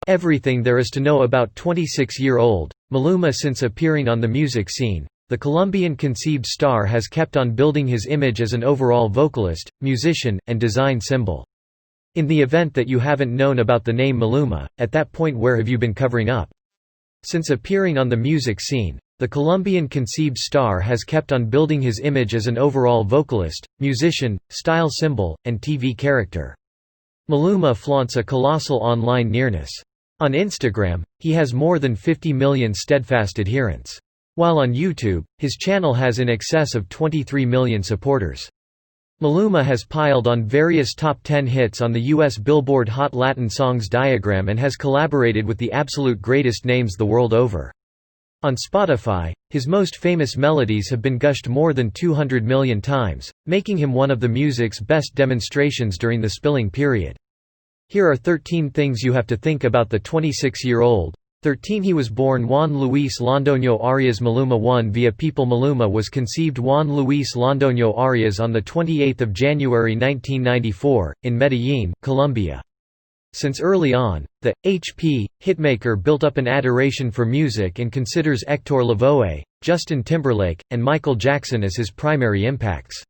Everything there is to know about 26-year-old Maluma. Since appearing on the music scene, the Colombian-conceived star has kept on building his image as an overall vocalist, musician, and design symbol. In the event that you haven't known about the name Maluma, at that point where have you been covering up? Since appearing on the music scene, the Colombian-conceived star has kept on building his image as an overall vocalist, musician, style symbol, and TV character. Maluma flaunts a colossal online nearness. On Instagram, he has more than 50 million steadfast adherents. While on YouTube, his channel has in excess of 23 million supporters. Maluma has piled on various top 10 hits on the US Billboard Hot Latin Songs diagram and has collaborated with the absolute greatest names the world over. On Spotify, his most famous melodies have been gushed more than 200 million times, making him one of the music's best demonstrations during the spilling period. Here are 13 things you have to think about the 26-year-old. 13. He was born Juan Luis Londoño Arias Maluma. 1. Via people. Maluma was conceived Juan Luis Londoño Arias on 28 January 1994, in Medellín, Colombia. Since early on, the HP hitmaker built up an adoration for music and considers Hector Lavoe, Justin Timberlake, and Michael Jackson as his primary impacts.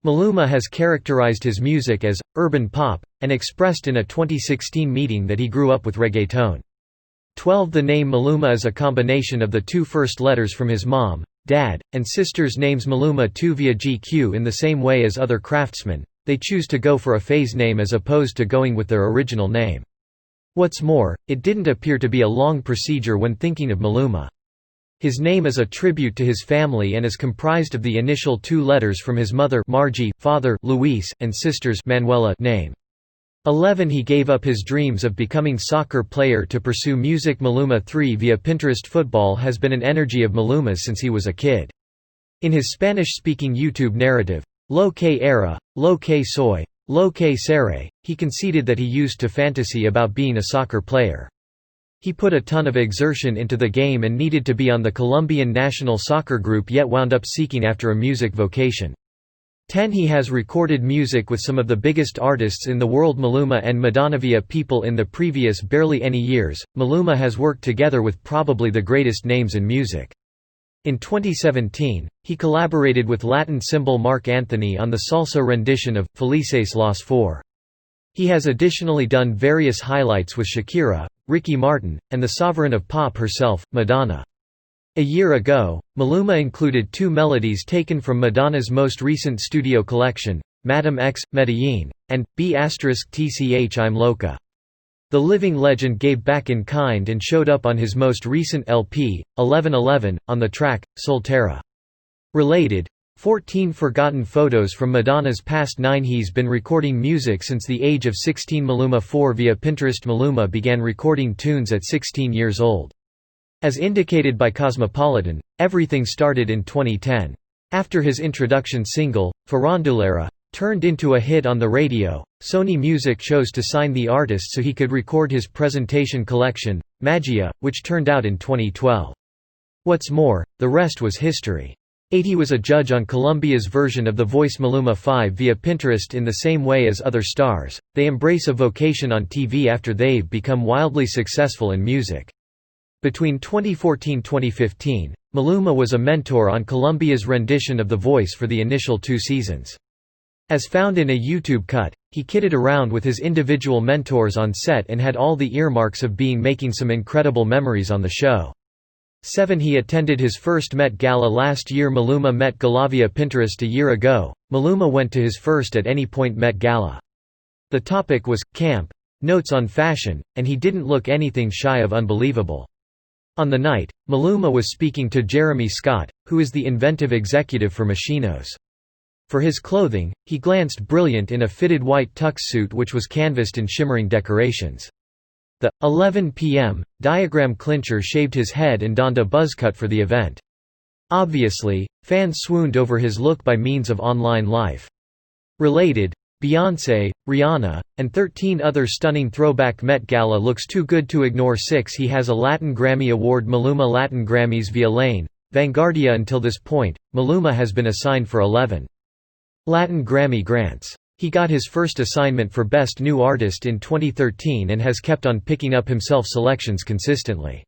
Maluma has characterized his music as urban pop, and expressed in a 2016 meeting that he grew up with reggaeton. 12. The name Maluma is a combination of the two first letters from his mom, dad, and sister's names. Maluma 2. Via GQ. In the same way as other craftsmen, they choose to go for a phase name as opposed to going with their original name. What's more, it didn't appear to be a long procedure when thinking of Maluma. His name is a tribute to his family and is comprised of the initial two letters from his mother Margie, father Luis, and sister's Manuela name. 11. He gave up his dreams of becoming soccer player to pursue music. Maluma 3. Via Pinterest. Football has been an energy of Maluma's since he was a kid. In his Spanish-speaking YouTube narrative, Lo que era, lo que soy, lo que seré, he conceded that he used to fantasy about being a soccer player. He put a ton of exertion into the game and needed to be on the Colombian national soccer group, yet wound up seeking after a music vocation. 10. He has recorded music with some of the biggest artists in the world. Maluma and Madonna. Via people. In the previous barely any years, Maluma has worked together with probably the greatest names in music. In 2017, he collaborated with Latin symbol Marc Anthony on the salsa rendition of Felices los 4. He has additionally done various highlights with Shakira, Ricky Martin, and the sovereign of pop herself, Madonna. A year ago, Maluma included two melodies taken from Madonna's most recent studio collection, Madame X, Medellín, and B*TCH I'm Loca. The living legend gave back in kind and showed up on his most recent LP, 1111, on the track, Soltera. Related, 14 forgotten photos from Madonna's past. 9. He's been recording music since the age of 16. Maluma 4. Via Pinterest. Maluma began recording tunes at 16 years old. As indicated by Cosmopolitan, everything started in 2010. After his introduction single, Farandulera, turned into a hit on the radio, Sony Music chose to sign the artist so he could record his presentation collection, Magia, which turned out in 2012. What's more, the rest was history. 8. He was a judge on Colombia's version of The Voice. Maluma 5. Via Pinterest. In the same way as other stars, they embrace a vocation on TV after they've become wildly successful in music. Between 2014–2015, Maluma was a mentor on Colombia's rendition of The Voice for the initial 2 seasons. As found in a YouTube cut, he kidded around with his individual mentors on set and had all the earmarks of making some incredible memories on the show. 7. He attended his first Met Gala last year. Maluma Met Gala. Via Pinterest. A year ago, Maluma went to his first at any point Met Gala. The topic was camp, notes on fashion, and he didn't look anything shy of unbelievable. On the night, Maluma was speaking to Jeremy Scott, who is the inventive executive for Machinos. For his clothing, he glanced brilliant in a fitted white tux suit which was canvassed in shimmering decorations. The 11 p.m. diagram clincher shaved his head and donned a buzzcut for the event. Obviously, fans swooned over his look by means of online life. Related, Beyoncé, Rihanna, and 13 other stunning throwback Met Gala looks too good to ignore. 6. He has a Latin Grammy Award. Maluma Latin Grammys. Via Lane, Vanguardia. Until this point, Maluma has been assigned for 11 Latin Grammy grants. He got his first assignment for Best New Artist in 2013 and has kept on picking up himself selections consistently.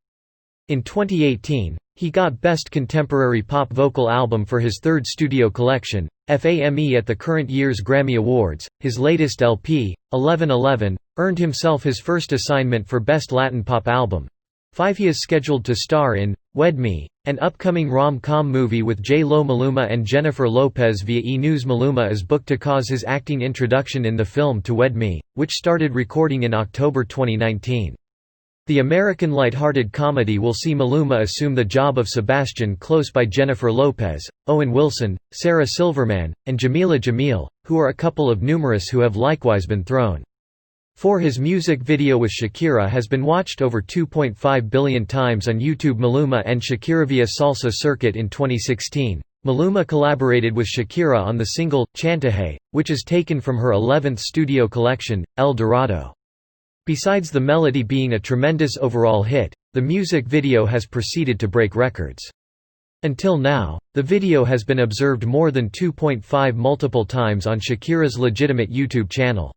In 2018, he got Best Contemporary Pop Vocal Album for his third studio collection, FAME, at the current year's Grammy Awards. His latest LP, 1111, earned himself his first assignment for Best Latin Pop Album. 5. He is scheduled to star in Wed Me, an upcoming rom-com movie with J.Lo, Maluma and Jennifer Lopez. Via E! News, Maluma is booked to cause his acting introduction in the film To Wed Me, which started recording in October 2019. The American light-hearted comedy will see Maluma assume the job of Sebastian close by Jennifer Lopez, Owen Wilson, Sarah Silverman, and Jamila Jamil, who are a couple of numerous who have likewise been thrown. 4. His music video with Shakira has been watched over 2.5 billion times on YouTube. Maluma and Shakira via Salsa Circuit. In 2016, Maluma collaborated with Shakira on the single, Chantaje, which is taken from her 11th studio collection, El Dorado. Besides the melody being a tremendous overall hit, the music video has proceeded to break records. Until now, the video has been observed more than 2.5 multiple times on Shakira's legitimate YouTube channel.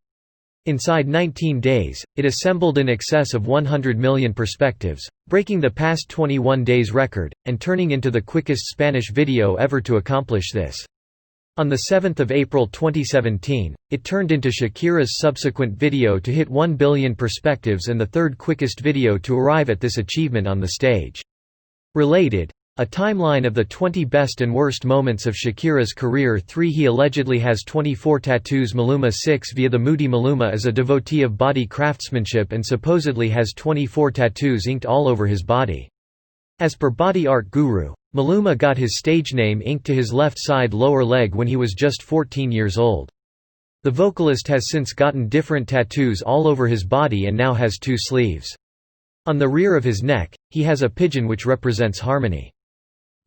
Inside 19 days, it assembled in excess of 100 million perspectives, breaking the past 21 days record, and turning into the quickest Spanish video ever to accomplish this. On 7 April 2017, it turned into Shakira's subsequent video to hit 1 billion perspectives and the third quickest video to arrive at this achievement on the stage. Related, a timeline of the 20 best and worst moments of Shakira's career. 3. He allegedly has 24 tattoos. Maluma. 6. Via the Moody, Maluma is a devotee of body craftsmanship and supposedly has 24 tattoos inked all over his body. As per body art guru, Maluma got his stage name inked to his left side lower leg when he was just 14 years old. The vocalist has since gotten different tattoos all over his body and now has 2 sleeves. On the rear of his neck, he has a pigeon which represents harmony.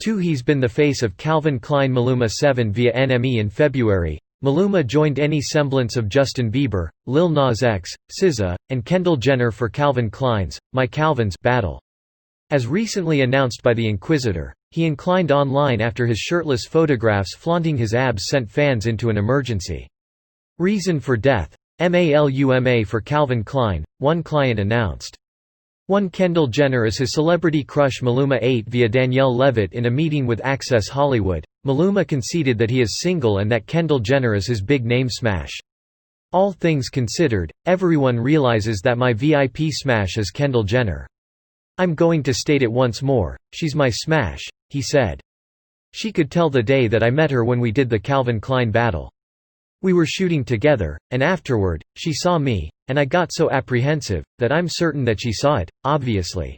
2. He's been the face of Calvin Klein. Maluma. 7. Via NME. In February, Maluma joined any semblance of Justin Bieber, Lil Nas X, SZA, and Kendall Jenner for Calvin Klein's My Calvin's battle. As recently announced by The Inquisitor, he inclined online after his shirtless photographs flaunting his abs sent fans into an emergency. Reason for death: Maluma for Calvin Klein, one client announced. 1. Kendall Jenner is his celebrity crush. Maluma. 8. Via Danielle Levitt. In a meeting with Access Hollywood, Maluma conceded that he is single and that Kendall Jenner is his big name smash. All things considered, everyone realizes that my VIP smash is Kendall Jenner. I'm going to state it once more, she's my smash, he said. She could tell the day that I met her when we did the Calvin Klein battle. We were shooting together, and afterward, she saw me, and I got so apprehensive, that I'm certain that she saw it, obviously.